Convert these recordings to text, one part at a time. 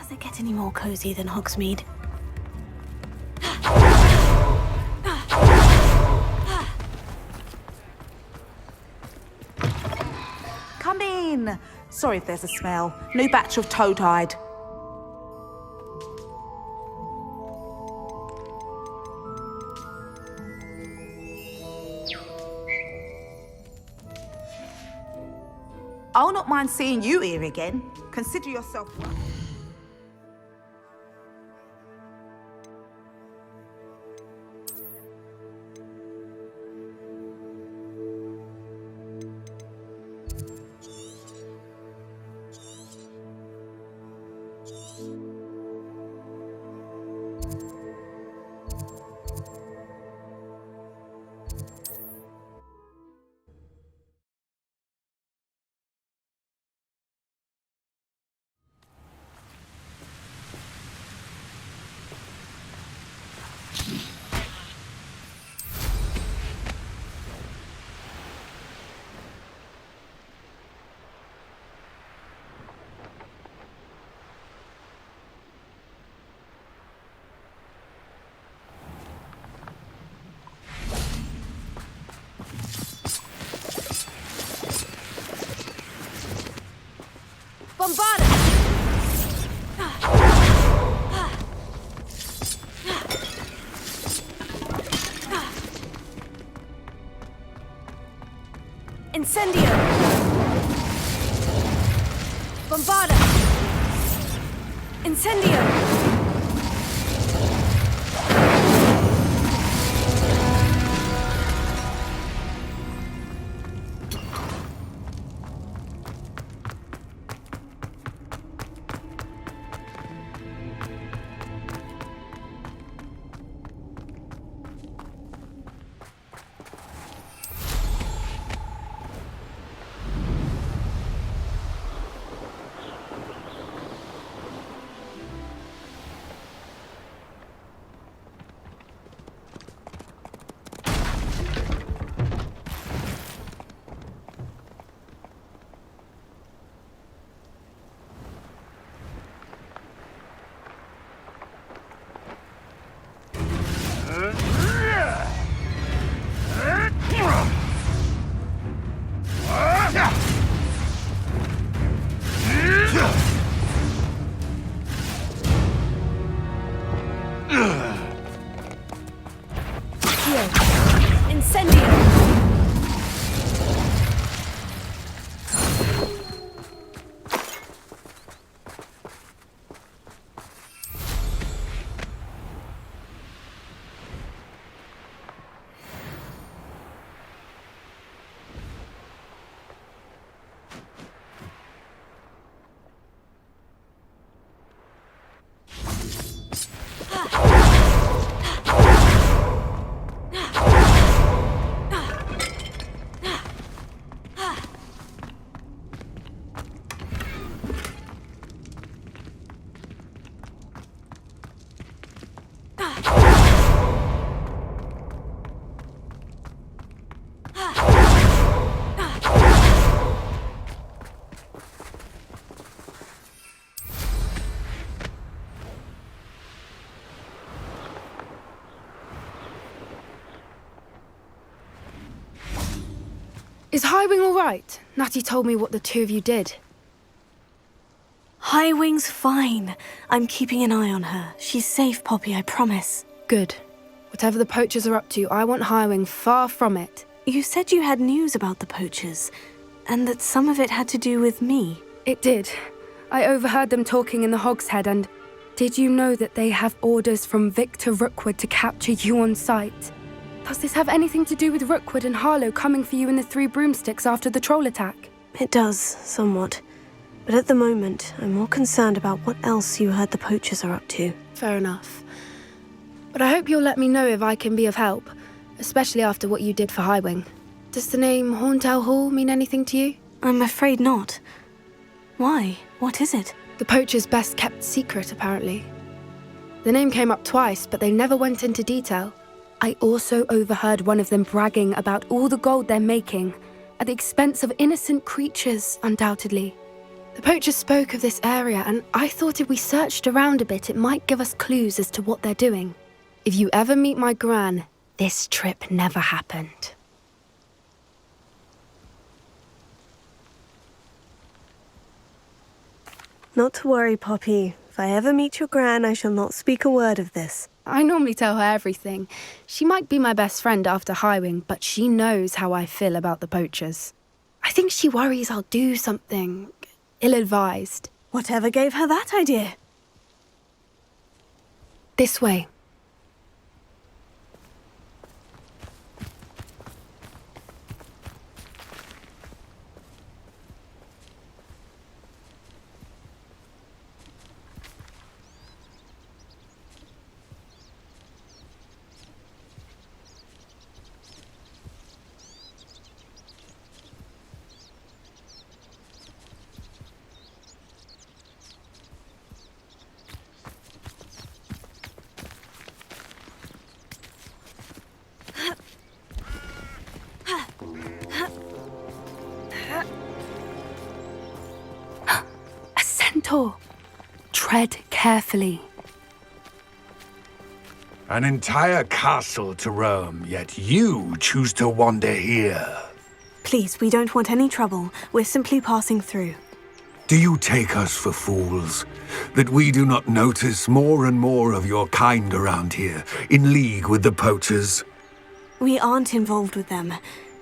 Does it get any more cozy than Hogsmeade? Come in. Sorry if there's a smell. New batch of toad-hide. I'll not mind seeing you here again. Consider yourself... Incendio! Bombarda! Incendio! Is Highwing all right? Natty told me what the two of you did. Highwing's fine. I'm keeping an eye on her. She's safe, Poppy, I promise. Good. Whatever the poachers are up to, I want Highwing far from it. You said you had news about the poachers, and that some of it had to do with me. It did. I overheard them talking in the Hogshead, and did you know that they have orders from Victor Rookwood to capture you on sight? Does this have anything to do with Rookwood and Harlow coming for you in the Three Broomsticks after the troll attack? It does, somewhat. But at the moment, I'm more concerned about what else you heard the poachers are up to. Fair enough. But I hope you'll let me know if I can be of help, especially after what you did for Highwing. Does the name Horntail Hall mean anything to you? I'm afraid not. Why? What is it? The poachers' best-kept secret, apparently. The name came up twice, but they never went into detail. I also overheard one of them bragging about all the gold they're making, at the expense of innocent creatures, undoubtedly. The poachers spoke of this area, and I thought if we searched around a bit, it might give us clues as to what they're doing. If you ever meet my gran, this trip never happened. Not to worry, Poppy. If I ever meet your gran, I shall not speak a word of this. I normally tell her everything. She might be my best friend after Highwing, but she knows how I feel about the poachers. I think she worries I'll do something ill-advised. Whatever gave her that idea? This way. Tread carefully. An entire castle to roam, yet you choose to wander here. Please, we don't want any trouble. We're simply passing through. Do you take us for fools? That we do not notice more and more of your kind around here, in league with the poachers? We aren't involved with them.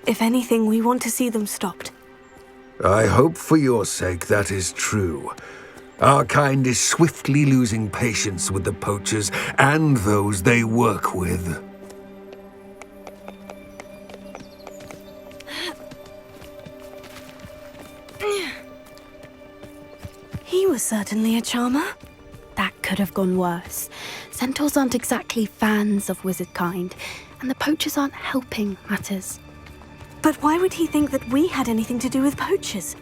If anything, we want to see them stopped. I hope for your sake that is true. Our kind is swiftly losing patience with the poachers and those they work with. He was certainly a charmer. That could have gone worse. Centaurs aren't exactly fans of wizard kind, and the poachers aren't helping matters. But why would he think that we had anything to do with poachers?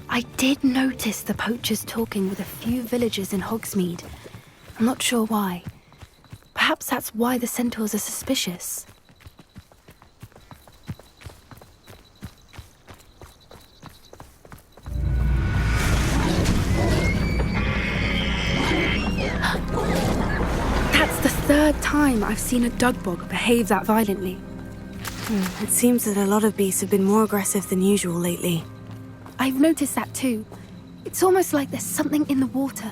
I did notice the poachers talking with a few villagers in Hogsmeade. I'm not sure why. Perhaps that's why the centaurs are suspicious. That's the third time I've seen a dugbog behave that violently. It seems that a lot of beasts have been more aggressive than usual lately. I've noticed that too. It's almost like there's something in the water.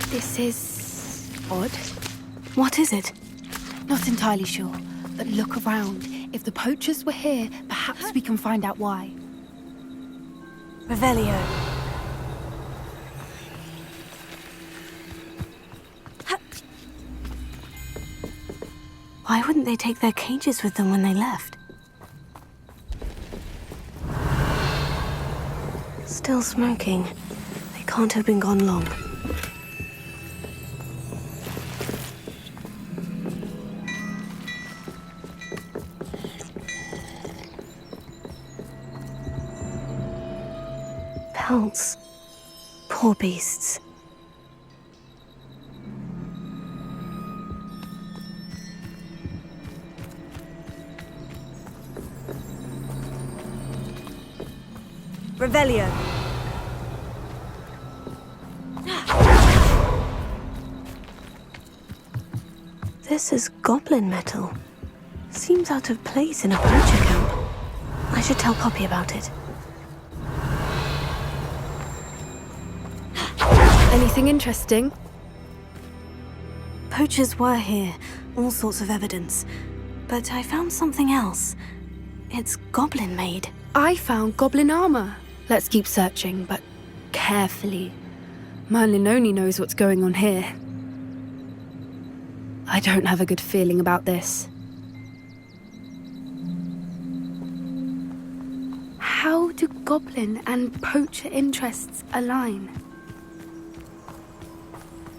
This is odd. What is it? Not entirely sure, but look around. If the poachers were here, perhaps we can find out why. Revelio. Why wouldn't they take their cages with them when they left? Still smoking. They can't have been gone long. Pelts. Poor beasts. Revelio. This is goblin metal. Seems out of place in a poacher camp. I should tell Poppy about it. Anything interesting? Poachers were here, all sorts of evidence. But I found something else. It's goblin-made. I found goblin armor. Let's keep searching, but carefully. Merlin only knows what's going on here. I don't have a good feeling about this. How do goblin and poacher interests align?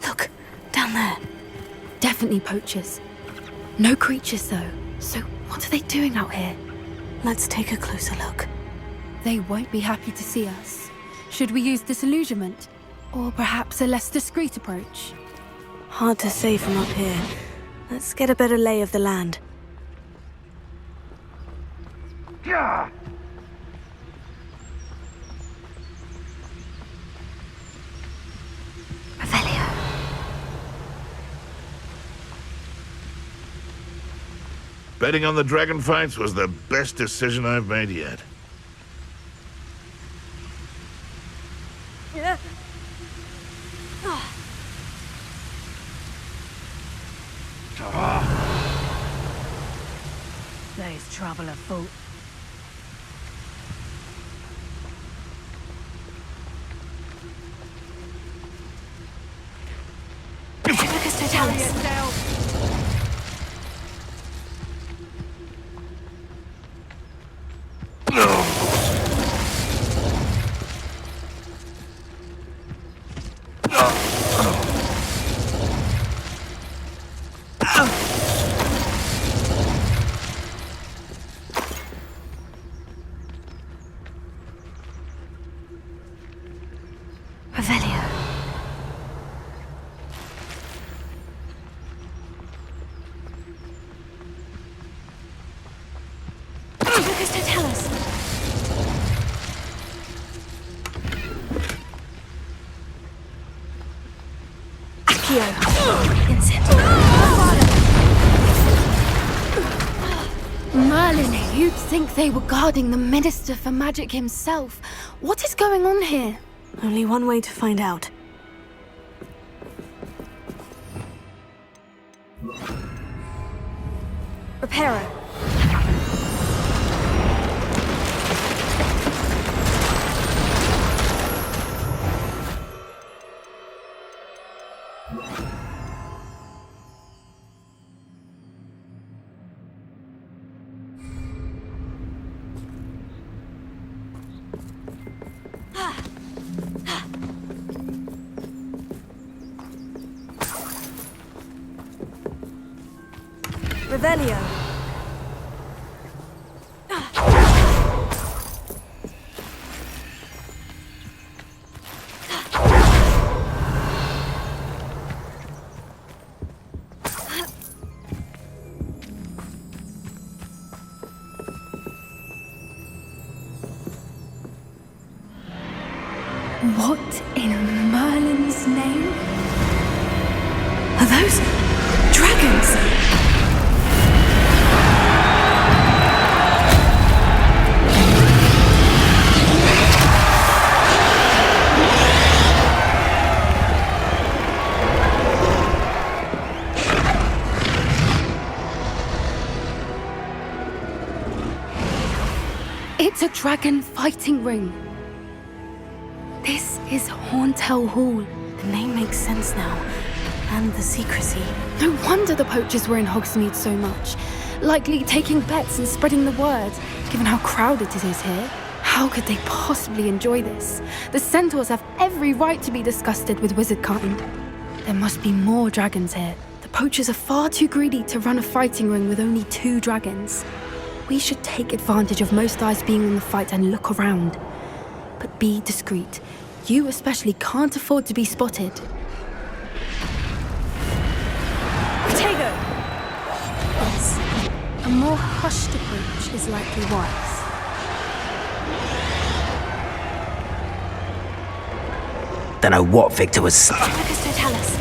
Look, down there. Definitely poachers. No creatures, though. So what are they doing out here? Let's take a closer look. They won't be happy to see us. Should we use disillusionment? Or perhaps a less discreet approach? Hard to say from up here. Let's get a better lay of the land. Revelio. Betting on the dragon fights was the best decision I've made yet. There's trouble afoot. Focus Totalis. Revelio. Focus Totalis. Accio. Incendio. Merlin, you'd think they were guarding the Minister for Magic himself. What is going on here? Only one way to find out. Reparo. Revelio. What in Merlin's name? Are those dragons? It's a dragon fighting ring. This is Hauntel Hall. The name makes sense now. And the secrecy. No wonder the poachers were in Hogsmeade so much. Likely taking bets and spreading the word, given how crowded it is here. How could they possibly enjoy this? The centaurs have every right to be disgusted with wizardkind. There must be more dragons here. The poachers are far too greedy to run a fighting ring with only 2 dragons. We should take advantage of most eyes being on the fight and look around. But be discreet. You especially can't afford to be spotted. Potato! Yes. A more hushed approach is likely wise. Don't know what Victor was. Focus Totalis.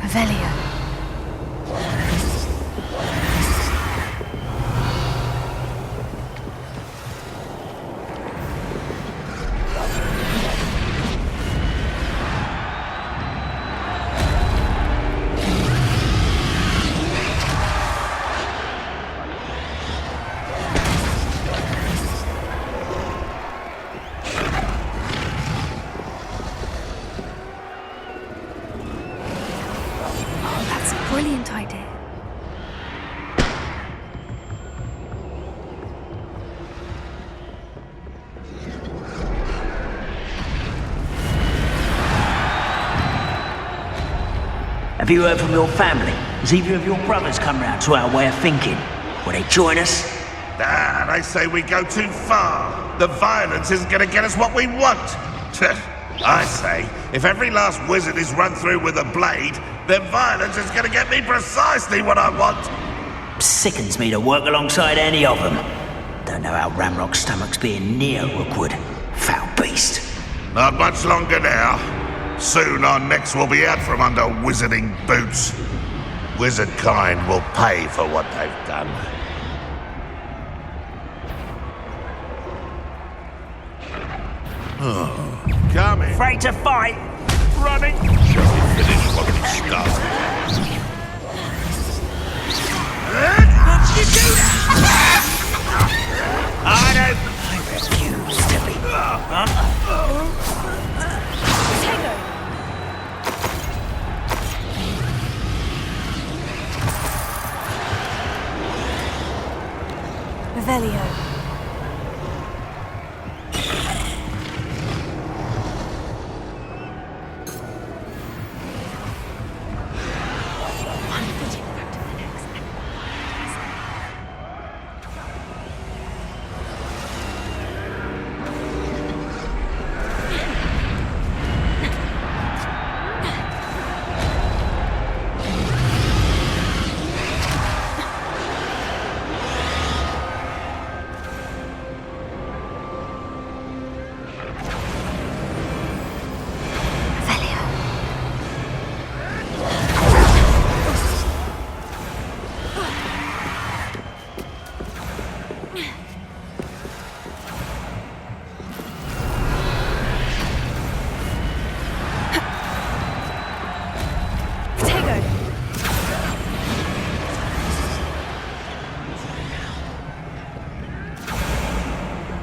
Revelio. Brilliant idea. Have you heard from your family? Has either of your brothers come round to our way of thinking? Will they join us? Ah, they say we go too far. The violence isn't going to get us what we want. I say, if every last wizard is run through with a blade, Their violence is gonna get me precisely what I want. Sickens me to work alongside any of them. Don't know how Ramrock's stomach's being near Rookwood. Foul beast. Not much longer now. Soon our necks will be out from under wizarding boots. Wizard kind will pay for what they've done. Coming. Afraid to fight? Running. Shall we finish what we started? You do that! I refuse to be. Revelio.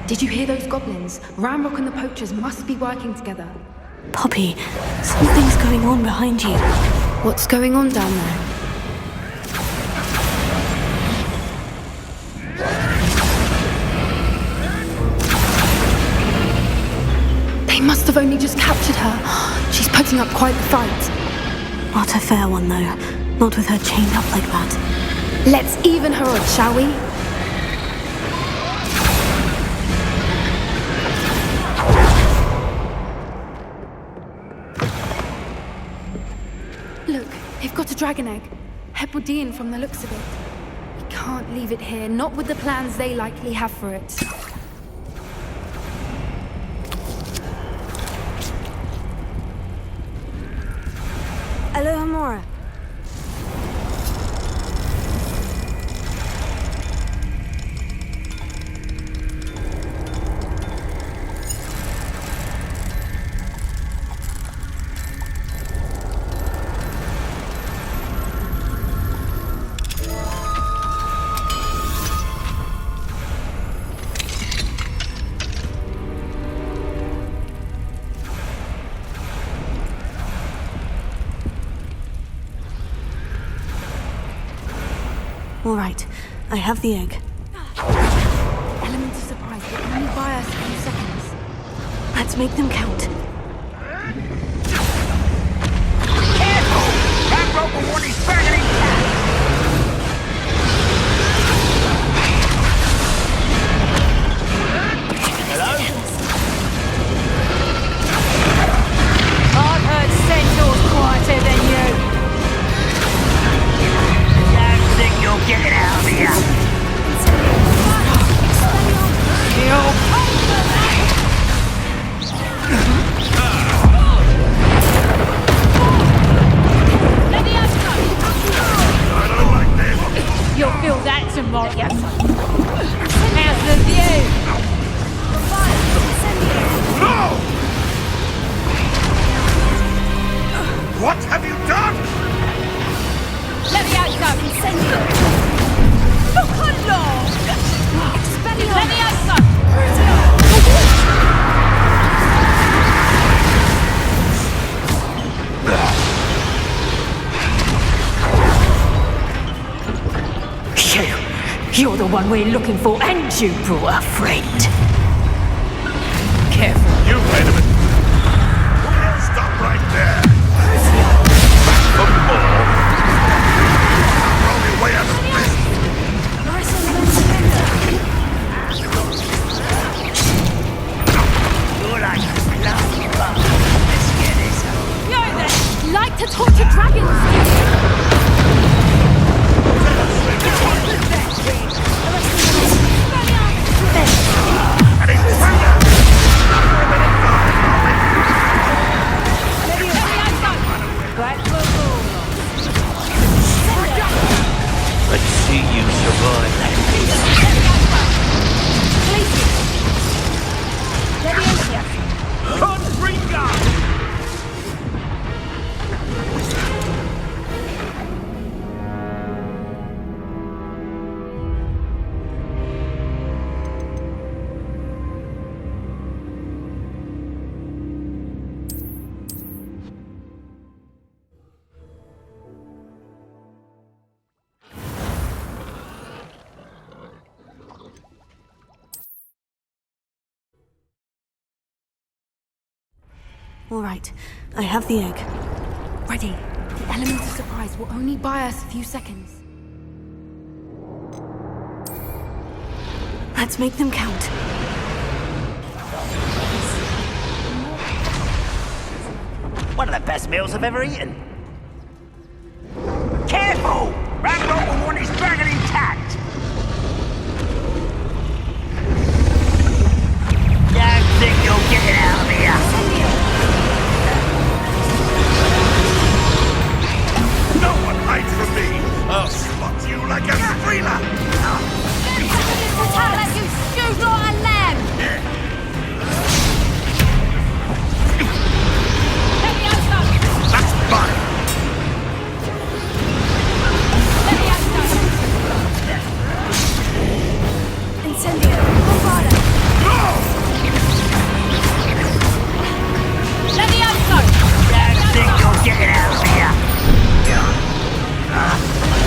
Did you hear those goblins? Ramrock and the poachers must be working together. Poppy, something's going on behind you. What's going on down there? They must have only just captured her. She's putting up quite the fight. Not a fair one, though. Not with her chained up like that. Let's even her odds, shall we? Look, they've got a dragon egg. Hebridean from the looks of it. We can't leave it here, not with the plans they likely have for it. Alohomora. All right, I have the egg. Element of surprise, but only buy us a few seconds. Let's make them count. Careful! Ramrock will want his burning cat! Hello? I've heard Centaur's quieter than you. You'll get it out of here! You'll pay for that! Let me have I don't like this. You'll feel that tomorrow. How's the view? No! What have you done? Let me out, go! Look along! Let me out, go! You're the one we're looking for, and you brought a friend. Careful. You wait a minute. Stop right there. Back for more. Throw me way out of this. You're like a bloody bug. Let's get this over. Yo there! Like to torture dragons, do All right, I have the egg. Ready. The element of surprise will only buy us a few seconds. Let's make them count. One of the best meals I've ever eaten. Careful! Ramrock will want his dragon intact! Don't think you'll get it out of here! No one hides from me! I'll spot you like a thriller! You shoot like a lamb! Let me out, son! That's fine! Let me out, son! Incendio, Bombarda. Let me out, son! Don't think you'll get it out of here! Let me out, son!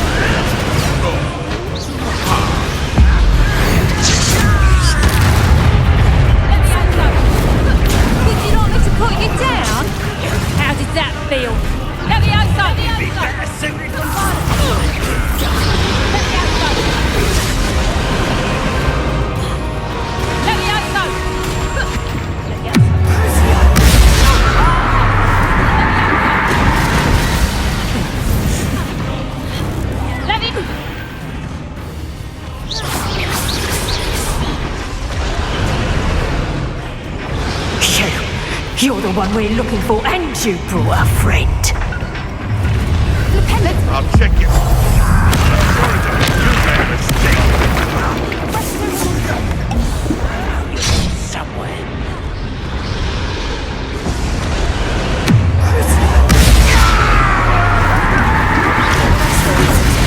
Did you not let you put you down? How did that feel? Let me out, son! Let me out, son! Let me out, son! Let me out, son! Let me... You're the one we're looking for, and you brought a friend. I'll check it. Sorry to make you make a mistake. Somewhere.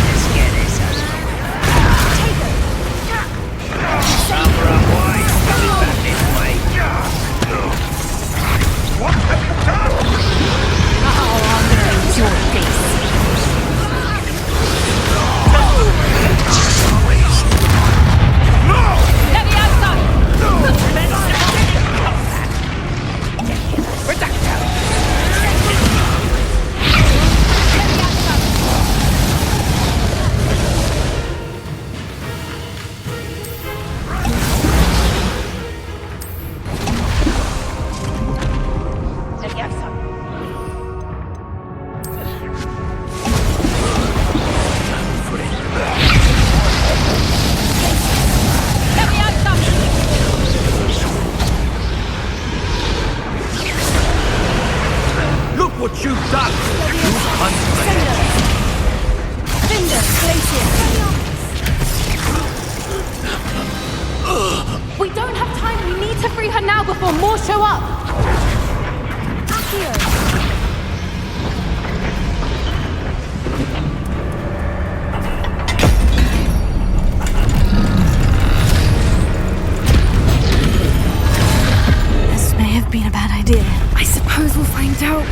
Let's get this over with. Number of wine coming back this way. What have you done? Your face. Let me out, son! Let me out, son! Let me out, son! Look what you've done! You Cinder, Glacier. We don't have time. We need to free her now before more show up. Accio. This may have been a bad idea. I suppose we'll find out.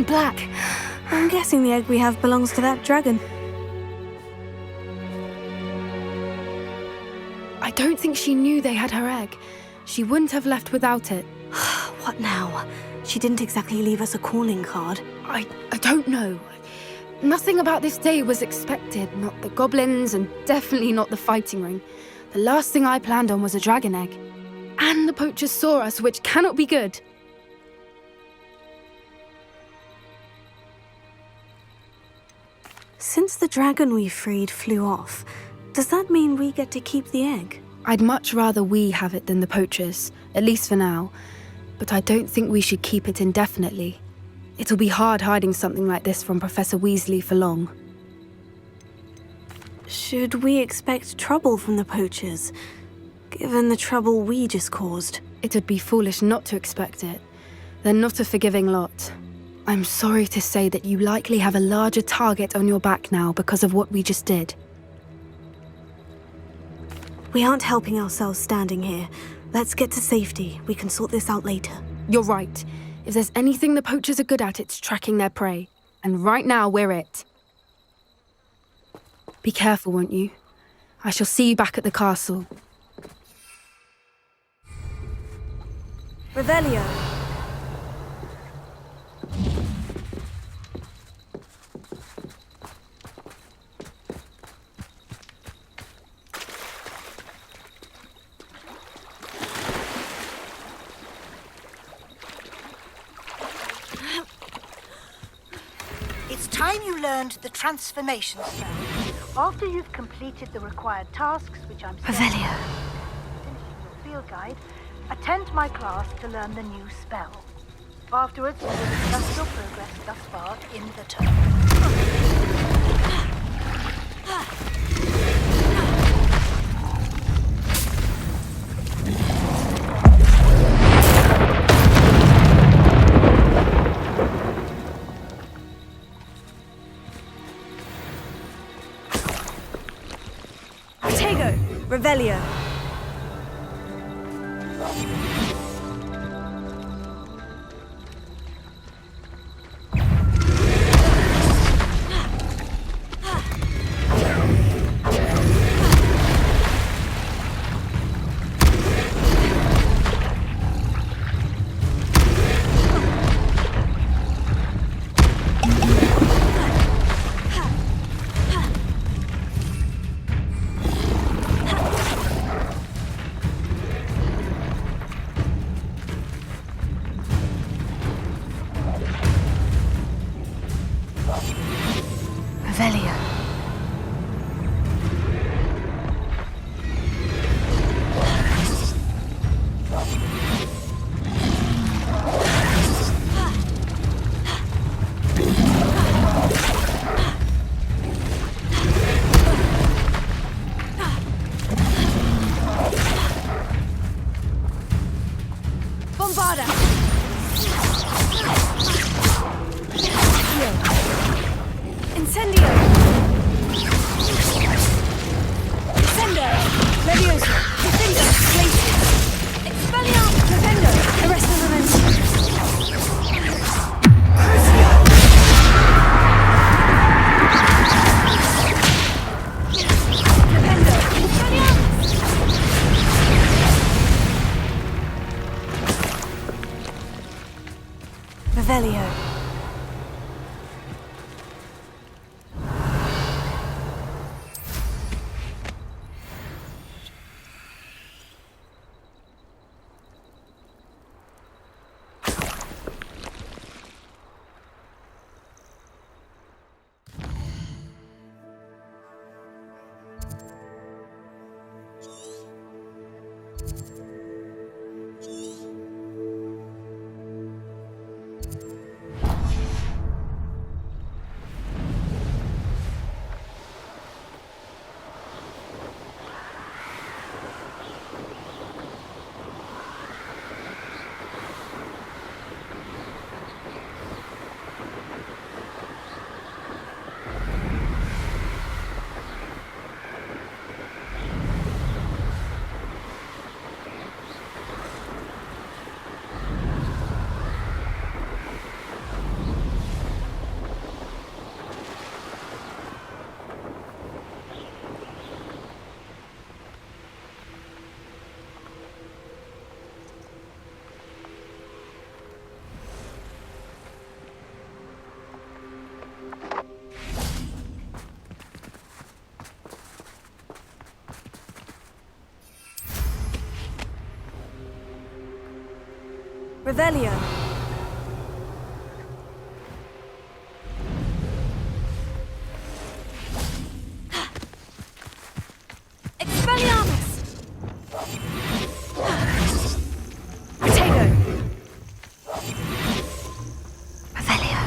and black. I'm guessing the egg we have belongs to that dragon. I don't think she knew they had her egg. She wouldn't have left without it. What now? She didn't exactly leave us a calling card. I don't know. Nothing about this day was expected. Not the goblins, and definitely not the fighting ring. The last thing I planned on was a dragon egg. And the poachers saw us, which cannot be good. Since the dragon we freed flew off, does that mean we get to keep the egg? I'd much rather we have it than the poachers, at least for now. But I don't think we should keep it indefinitely. It'll be hard hiding something like this from Professor Weasley for long. Should we expect trouble from the poachers, given the trouble we just caused? It'd be foolish not to expect it. They're not a forgiving lot. I'm sorry to say that you likely have a larger target on your back now because of what we just did. We aren't helping ourselves standing here. Let's get to safety. We can sort this out later. You're right. If there's anything the poachers are good at, it's tracking their prey. And right now, we're it. Be careful, won't you? I shall see you back at the castle. Revelio. It's time you learned the transformation spell. After you've completed the required tasks, which I'm Revelio. finishing your field guide, attend my class to learn the new spell. Afterwards, we will discuss your progress thus far in the term. Revelio. Revelio. Bombarda. Incendio! Incendio! Levioso! Defendo! Glacius! Expelliarmus! Defendo! Arresto Momentum! Crucio! Defendo! Expelliarmus! Revelio. Revelio. Expelliarmus! Potato! Revelio.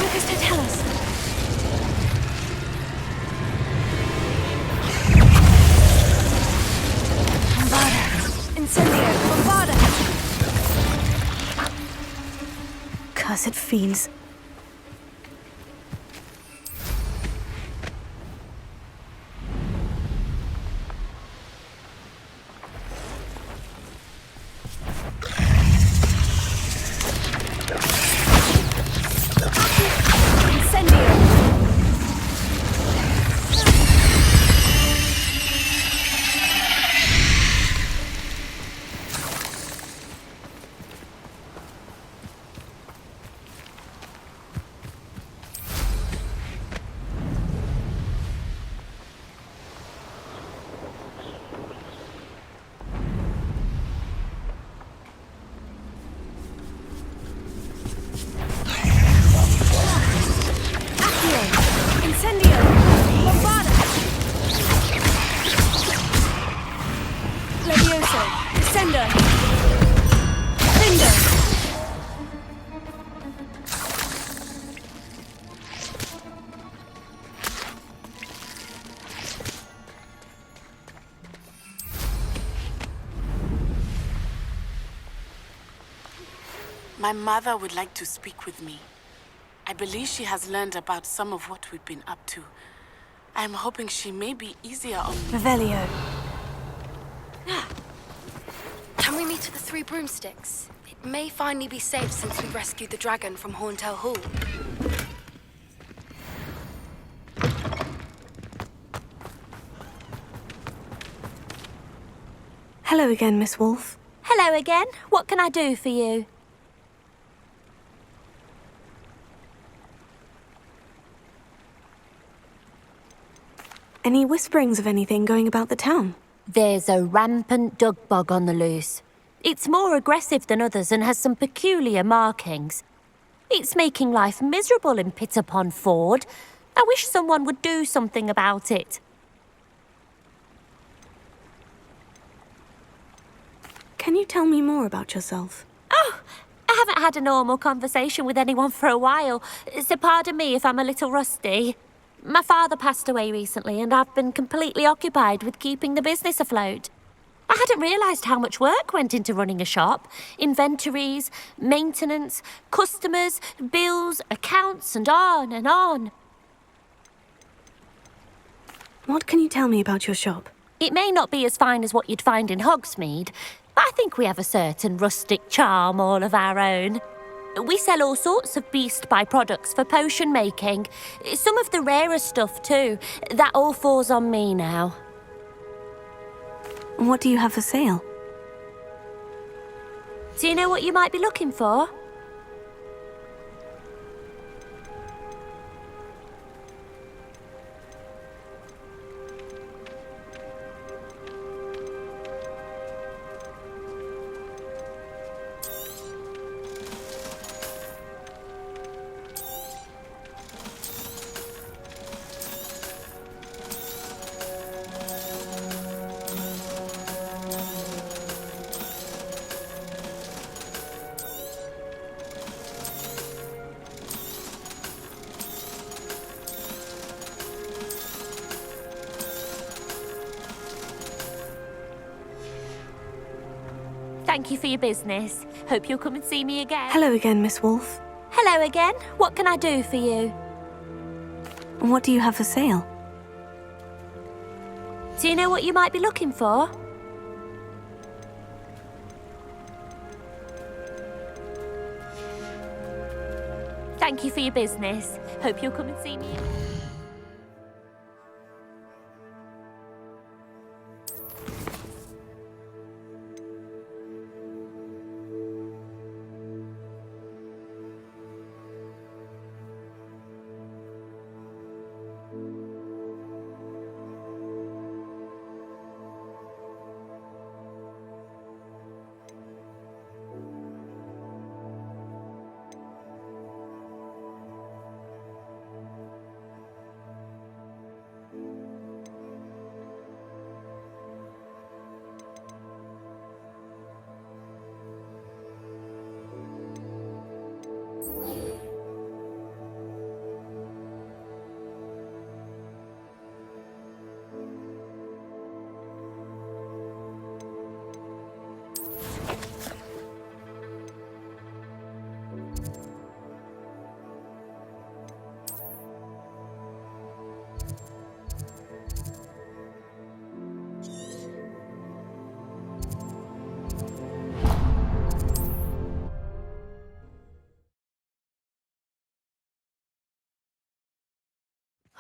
Lucas to tell us. Bombarda! Incendio! Bombarda! Cursed fiends. Incendio! Incendio! Bombarda! Levioso! Descendo! Findo! My mother would like to speak with me. I believe she has learned about some of what we've been up to. I am hoping she may be easier on me. Revelio. Can we meet at the Three Broomsticks? It may finally be safe since we rescued the dragon from Horntail Hall. Hello again, Miss Wolf. Hello again. What can I do for you? Any whisperings of anything going about the town? There's a rampant dug bug on the loose. It's more aggressive than others and has some peculiar markings. It's making life miserable in Pitterpond Ford. I wish someone would do something about it. Can you tell me more about yourself? Oh, I haven't had a normal conversation with anyone for a while, so pardon me if I'm a little rusty. My father passed away recently and I've been completely occupied with keeping the business afloat. I hadn't realised how much work went into running a shop. Inventories, maintenance, customers, bills, accounts, and on and on. What can you tell me about your shop? It may not be as fine as what you'd find in Hogsmeade, but I think we have a certain rustic charm all of our own. We sell all sorts of beast byproducts for potion making. Some of the rarer stuff too. That all falls on me now. And what do you have for sale? Do you know what you might be looking for? Thank you for your business. Hope you'll come and see me again. Hello again, Miss Wolf. Hello again. What can I do for you? And what do you have for sale? Do you know what you might be looking for? Thank you for your business. Hope you'll come and see me.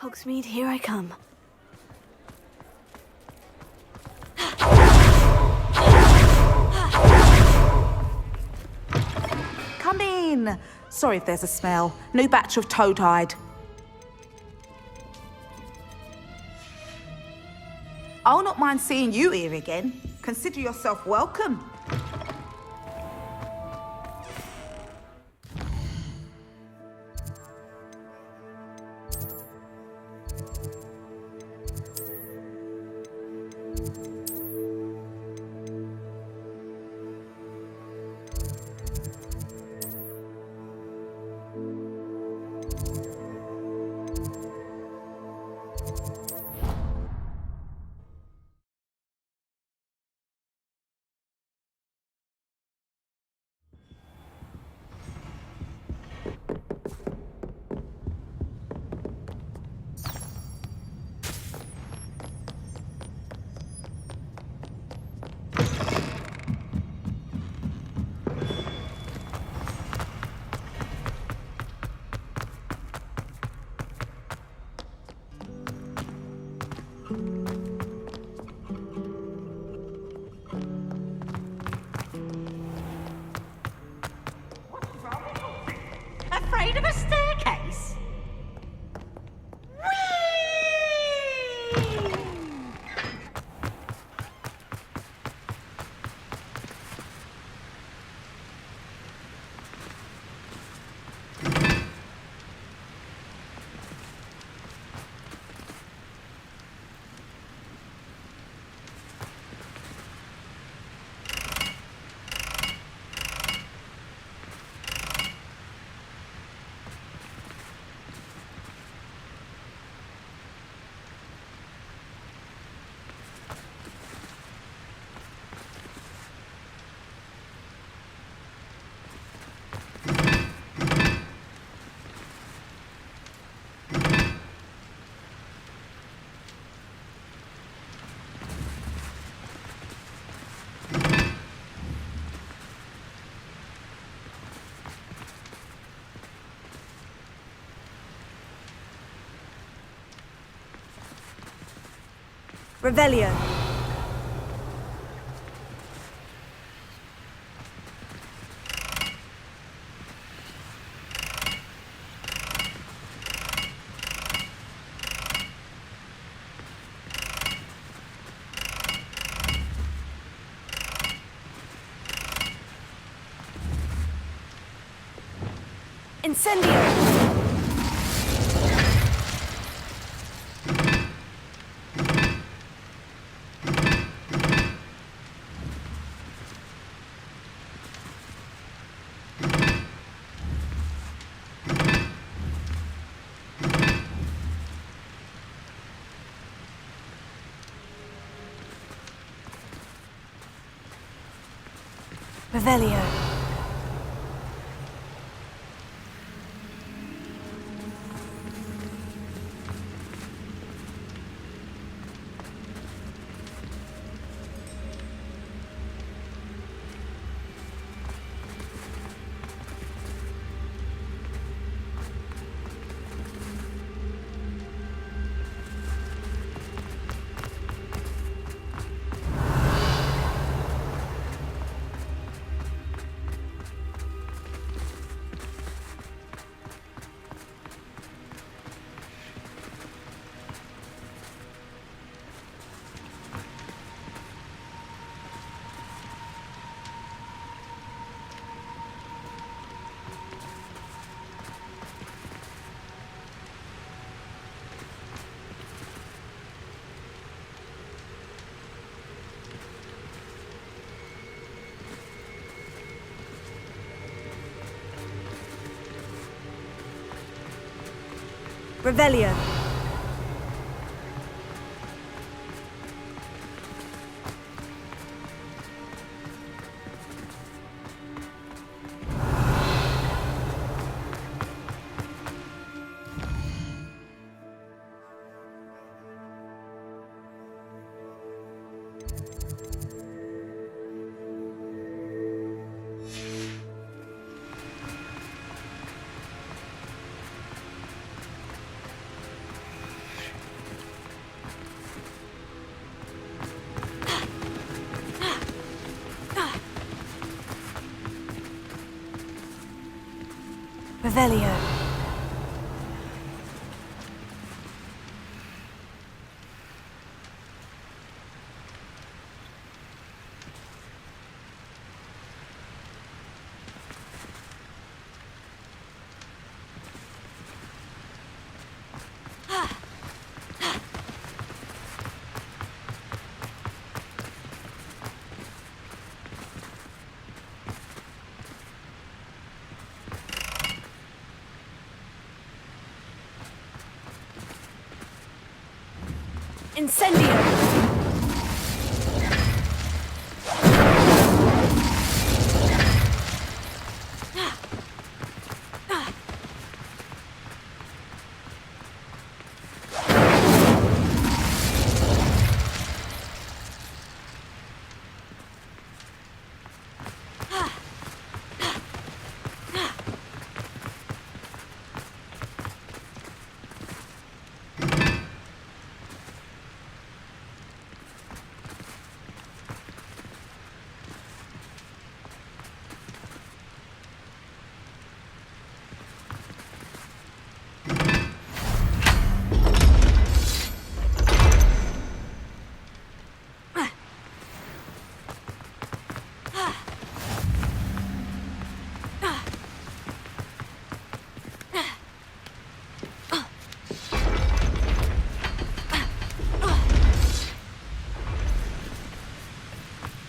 Hogsmeade, here I come. Come in. Sorry if there's a smell. New batch of toad-hide. I'll not mind seeing you here again. Consider yourself welcome. Afraid of a staircase? Revelio. Incendio! Revelio. Revelio. Revelio. Incendio!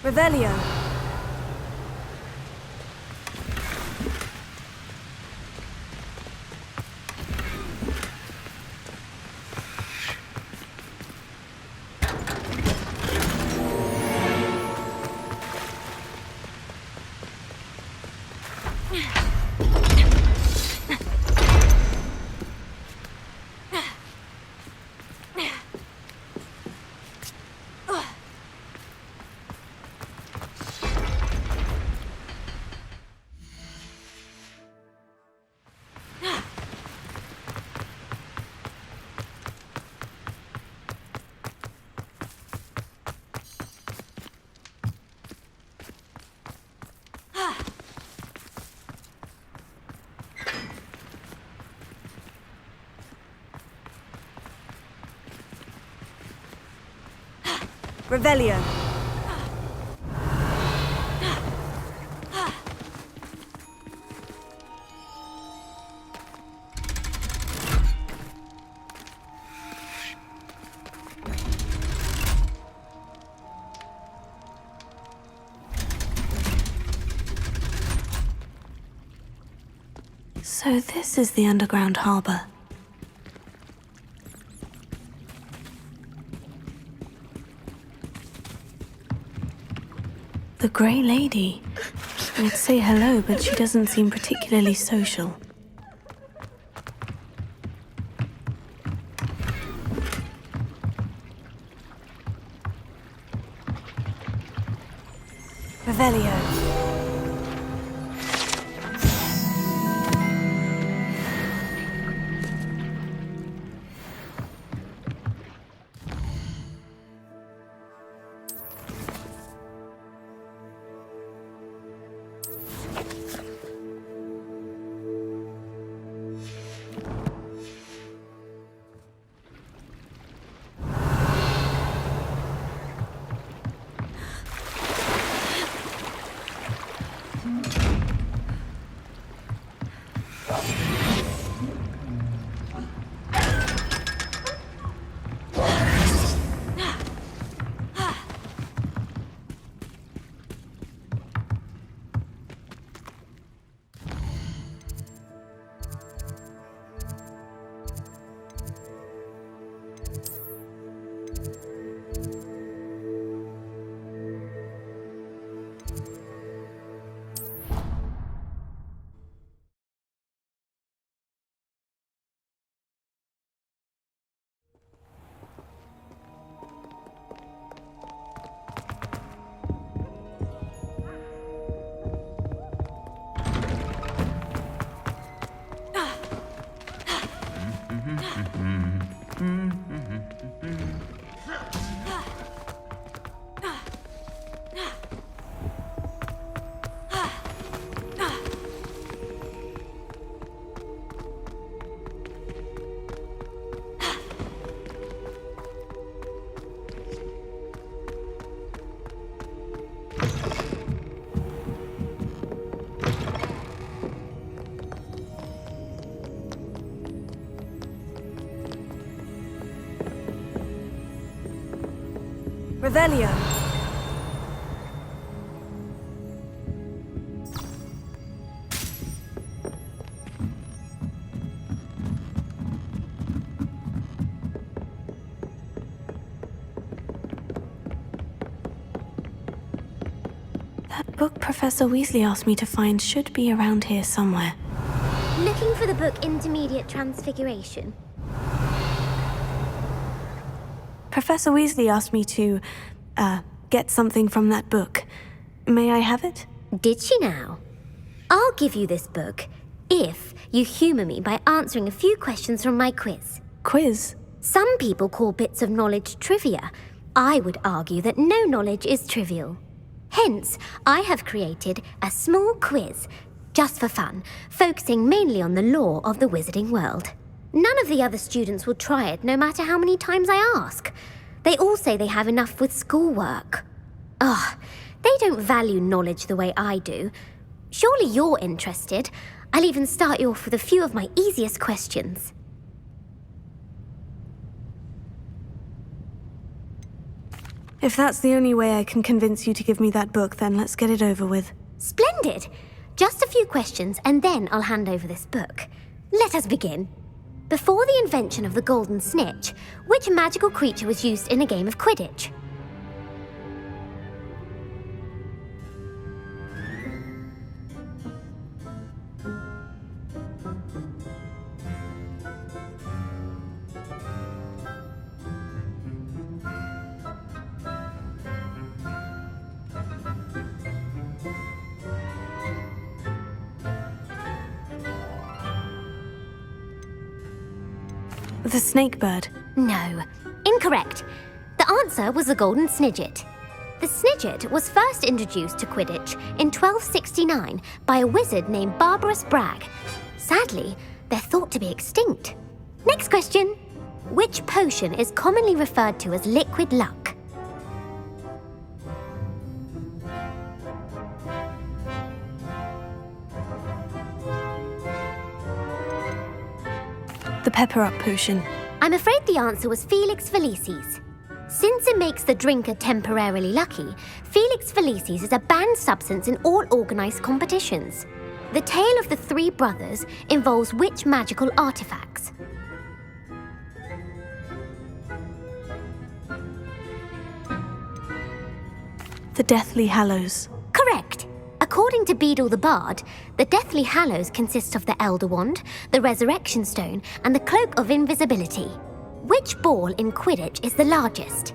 Revelio. Revelio. So this is the underground harbour. The Grey Lady. I'd say hello, but she doesn't seem particularly social. Revelio. Revelio. That book Professor Weasley asked me to find should be around here somewhere. Looking for the book Intermediate Transfiguration? Professor Weasley asked me to, get something from that book. May I have it? Did she now? I'll give you this book if you humour me by answering a few questions from my quiz. Quiz? Some people call bits of knowledge trivia. I would argue that no knowledge is trivial. Hence, I have created a small quiz, just for fun, focusing mainly on the lore of the wizarding world. None of the other students will try it, no matter how many times I ask. They all say they have enough with schoolwork. Ugh, they don't value knowledge the way I do. Surely you're interested. I'll even start you off with a few of my easiest questions. If that's the only way I can convince you to give me that book, then let's get it over with. Splendid! Just a few questions, and then I'll hand over this book. Let us begin. Before the invention of the golden snitch, which magical creature was used in a game of Quidditch? The snakebird. No. Incorrect. The answer was the golden snidget. The snidget was first introduced to Quidditch in 1269 by a wizard named Barbarous Bragg. Sadly, they're thought to be extinct. Next question. Which potion is commonly referred to as liquid luck? The pepper-up potion. I'm afraid the answer was Felix Felicis. Since it makes the drinker temporarily lucky, Felix Felicis is a banned substance in all organised competitions. The tale of the three brothers involves which magical artifacts? The Deathly Hallows. Correct. According to Beedle the Bard, the Deathly Hallows consist of the Elder Wand, the Resurrection Stone, and the Cloak of Invisibility. Which ball in Quidditch is the largest?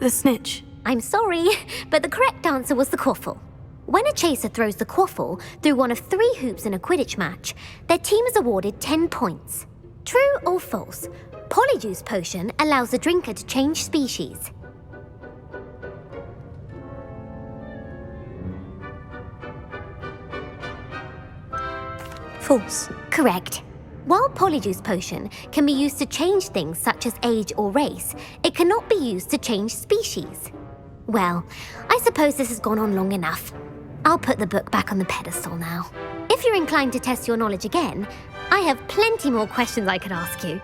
The snitch. I'm sorry, but the correct answer was the quaffle. When a chaser throws the quaffle through one of 3 hoops in a Quidditch match, their team is awarded 10 points. True or false? Polyjuice potion allows the drinker to change species. False. Correct. While Polyjuice potion can be used to change things such as age or race, it cannot be used to change species. Well, I suppose this has gone on long enough. I'll put the book back on the pedestal now. If you're inclined to test your knowledge again, I have plenty more questions I could ask you.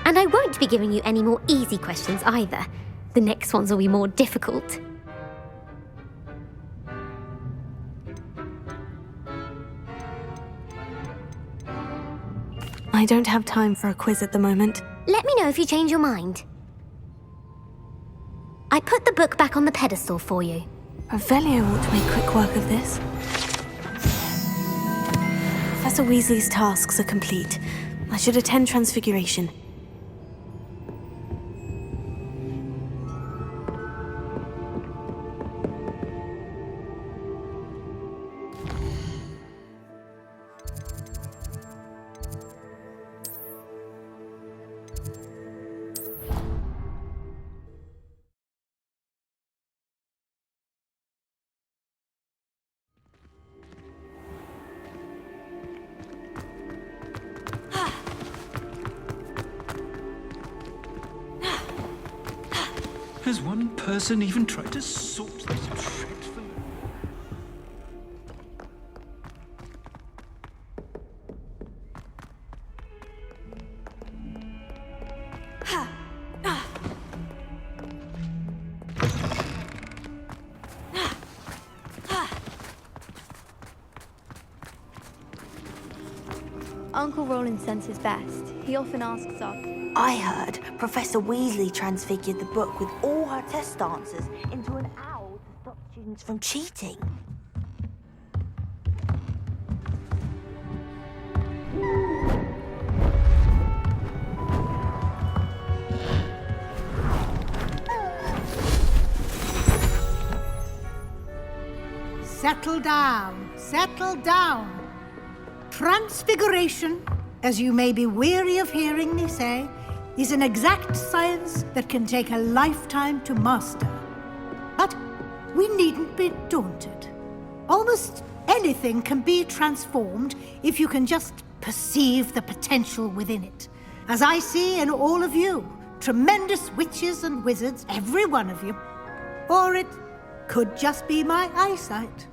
And I won't be giving you any more easy questions either. The next ones will be more difficult. I don't have time for a quiz at the moment. Let me know if you change your mind. I put the book back on the pedestal for you. Revelio ought to make quick work of this. Professor Weasley's tasks are complete. I should attend Transfiguration. Has one person even tried to sort this dreadful... Uncle Roland senses best. He often asks us. I heard Professor Weasley transfigured the book with all her test answers into an owl to stop students from cheating. Settle down, settle down. Transfiguration, as you may be weary of hearing me say, is an exact science that can take a lifetime to master. But we needn't be daunted. Almost anything can be transformed if you can just perceive the potential within it. As I see in all of you, tremendous witches and wizards, every one of you. Or it could just be my eyesight.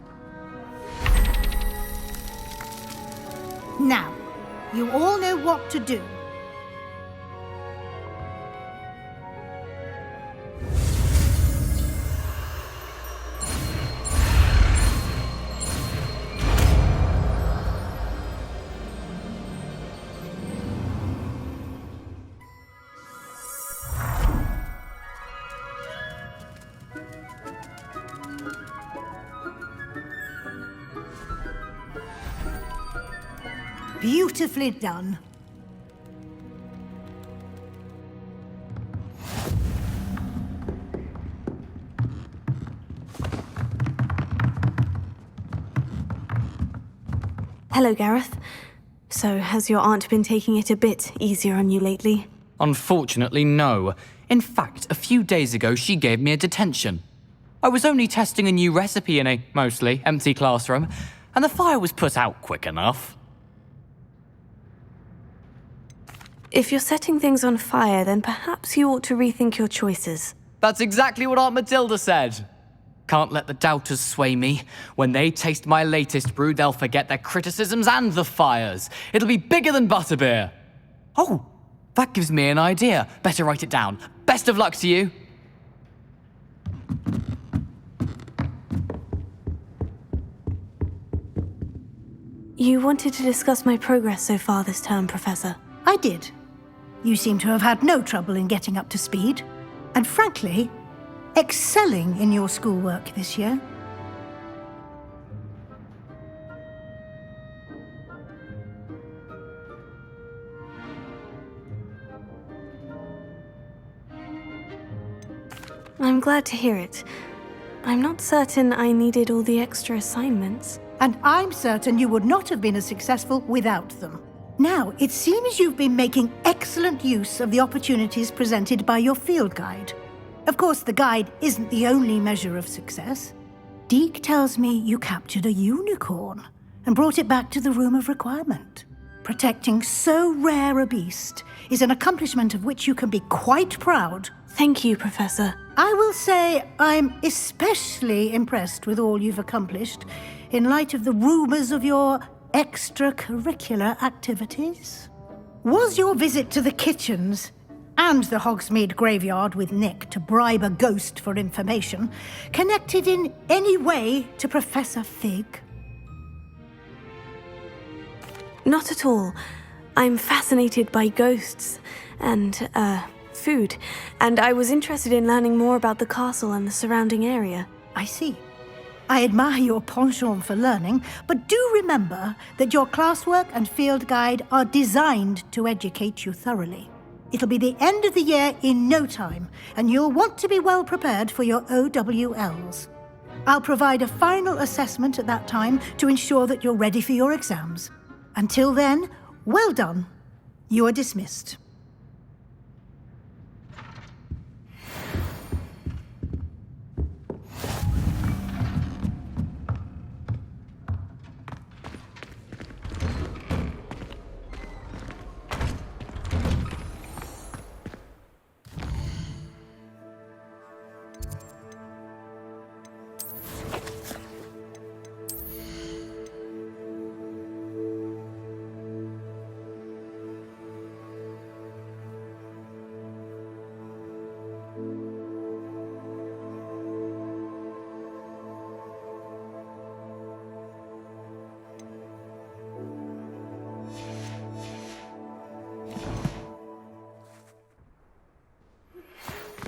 Now, you all know what to do. Beautifully done. Hello, Gareth. So, has your aunt been taking it a bit easier on you lately? Unfortunately, no. In fact, a few days ago, she gave me a detention. I was only testing a new recipe in a mostly empty classroom, and the fire was put out quick enough. If you're setting things on fire, then perhaps you ought to rethink your choices. That's exactly what Aunt Matilda said. Can't let the doubters sway me. When they taste my latest brew, they'll forget their criticisms and the fires. It'll be bigger than butterbeer. Oh, that gives me an idea. Better write it down. Best of luck to you. You wanted to discuss my progress so far this term, Professor. I did. You seem to have had no trouble in getting up to speed. And frankly, excelling in your schoolwork this year. I'm glad to hear it. I'm not certain I needed all the extra assignments. And I'm certain you would not have been as successful without them. Now, it seems you've been making excellent use of the opportunities presented by your field guide. Of course, the guide isn't the only measure of success. Deke tells me you captured a unicorn and brought it back to the Room of Requirement. Protecting so rare a beast is an accomplishment of which you can be quite proud. Thank you, Professor. I will say I'm especially impressed with all you've accomplished in light of the rumors of your extracurricular activities. Was your visit to the kitchens and the Hogsmeade graveyard with Nick to bribe a ghost for information connected in any way to Professor Fig? Not at all. I'm fascinated by ghosts and, food, and I was interested in learning more about the castle and the surrounding area. I see. I admire your penchant for learning, but do remember that your classwork and field guide are designed to educate you thoroughly. It'll be the end of the year in no time, and you'll want to be well prepared for your OWLs. I'll provide a final assessment at that time to ensure that you're ready for your exams. Until then, well done. You are dismissed.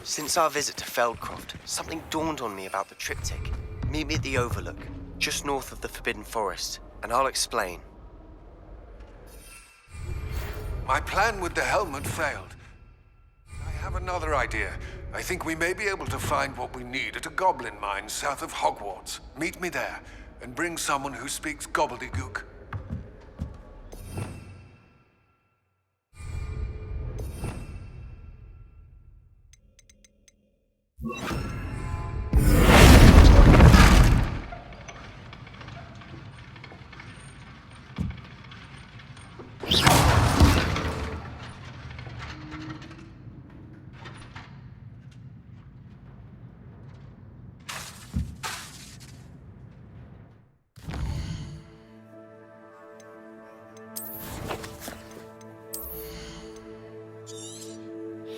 Since our visit to Feldcroft, something dawned on me about the triptych. Meet me at the Overlook, just north of the Forbidden Forest, and I'll explain. My plan with the helmet failed. I have another idea. I think we may be able to find what we need at a goblin mine south of Hogwarts. Meet me there, and bring someone who speaks gobbledygook.